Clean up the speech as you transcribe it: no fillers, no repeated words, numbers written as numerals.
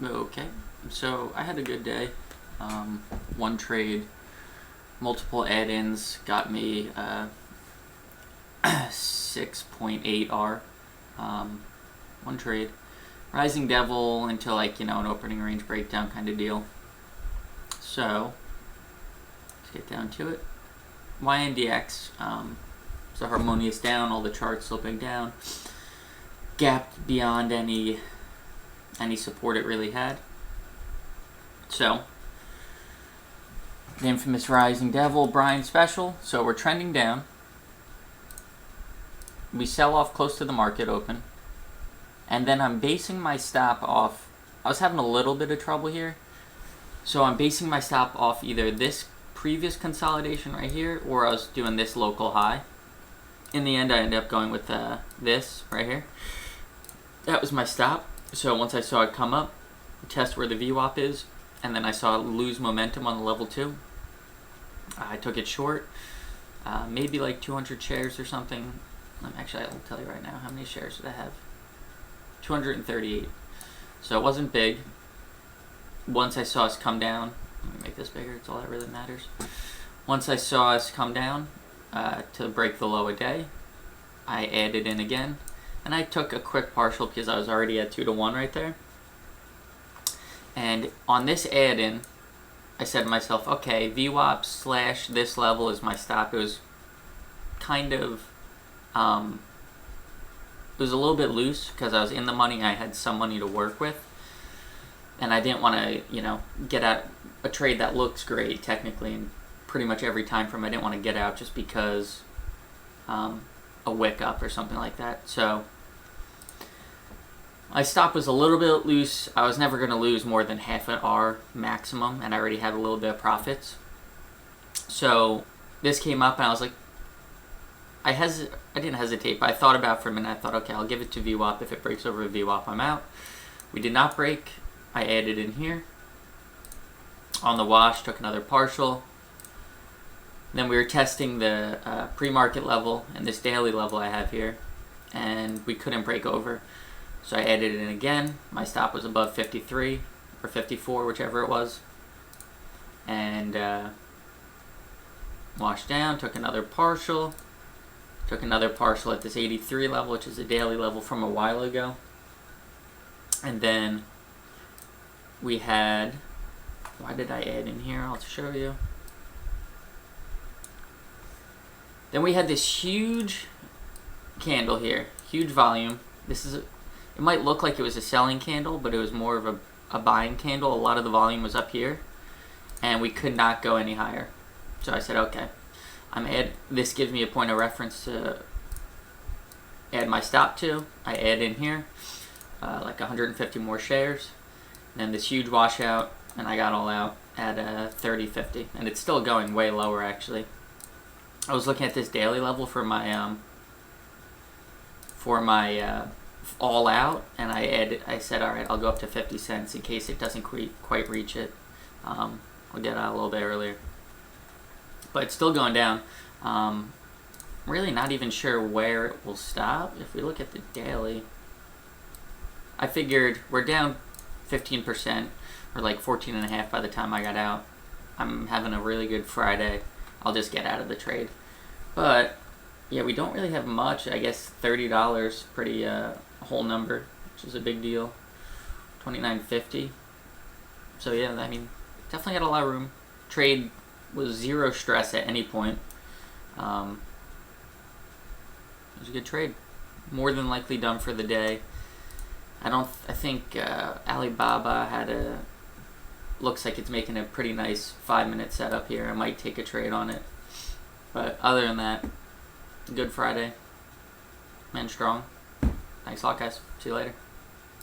Okay, so I had a good day. One trade, multiple add-ins got me 6.8 R. One trade. Rising Devil into an opening range breakdown kind of deal. So, let's get down to it. YNDX, it's a harmonious down, all the charts sloping down. Gapped beyond any support it really had. So, the infamous Rising Devil, Brian special. So we're trending down. We sell off close to the market open. And then I'm basing my stop off. I was having a little bit of trouble here. So I'm basing my stop off either this previous consolidation right here, or I was doing this local high. In the end, I ended up going with this right here. That was my stop. So once I saw it come up, test where the VWAP is, and then I saw it lose momentum on the level 2, I took it short, maybe like 200 shares or something. Actually, I'll tell you right now, how many shares did I have? 238. So it wasn't big. Once I saw us come down, let me make this bigger, it's all that really matters. Once I saw us come down to break the low a day, I added in again. And I took a quick partial because I was already at 2-1 right there. And on this add-in, I said to myself, okay, VWAP / this level is my stop. It was kind of, it was a little bit loose because I was in the money. I had some money to work with. And I didn't want to, get out a trade that looks great technically. And pretty much every time frame I didn't want to get out just because a wick up or something like that. So my stop was a little bit loose. I was never going to lose more than half an R maximum, and I already had a little bit of profits. So this came up, and I was like, I didn't hesitate, but I thought about it for a minute. I thought, okay, I'll give it to VWAP. If it breaks over a VWAP, I'm out. We did not break. I added in here. On the wash, took another partial. Then we were testing the pre-market level and this daily level I have here, and we couldn't break over. So I added it in again. My stop was above 53 or 54, whichever it was. And washed down, took another partial. Took another partial at this 83 level, which is a daily level from a while ago. And then we had, why did I add in here? I'll show you. Then we had this huge candle here, huge volume. It might look like it was a selling candle, but it was more of a buying candle. A lot of the volume was up here, and we could not go any higher. So I said, okay, this gives me a point of reference to add my stop to. I add in here, like 150 more shares. And then this huge washout, and I got all out at 30.50, and it's still going way lower actually. I was looking at this daily level for my all out, and I said, all right, I'll go up to 50 cents in case it doesn't quite reach it. I'll get out a little bit earlier, but it's still going down. Really not even sure where it will stop. If we look at the daily, I figured we're down 15%, or like 14.5 by the time I got out. I'm having a really good Friday. I'll just get out of the trade. But yeah, we don't really have much. I guess $30, pretty whole number, which is a big deal. $29.50. So yeah, I mean, definitely got a lot of room. Trade was zero stress at any point. It was a good trade. More than likely done for the day. I think Alibaba looks like it's making a pretty nice 5-minute setup here. I might take a trade on it. But other than that, good Friday. Man strong. Thanks a lot, guys. See you later.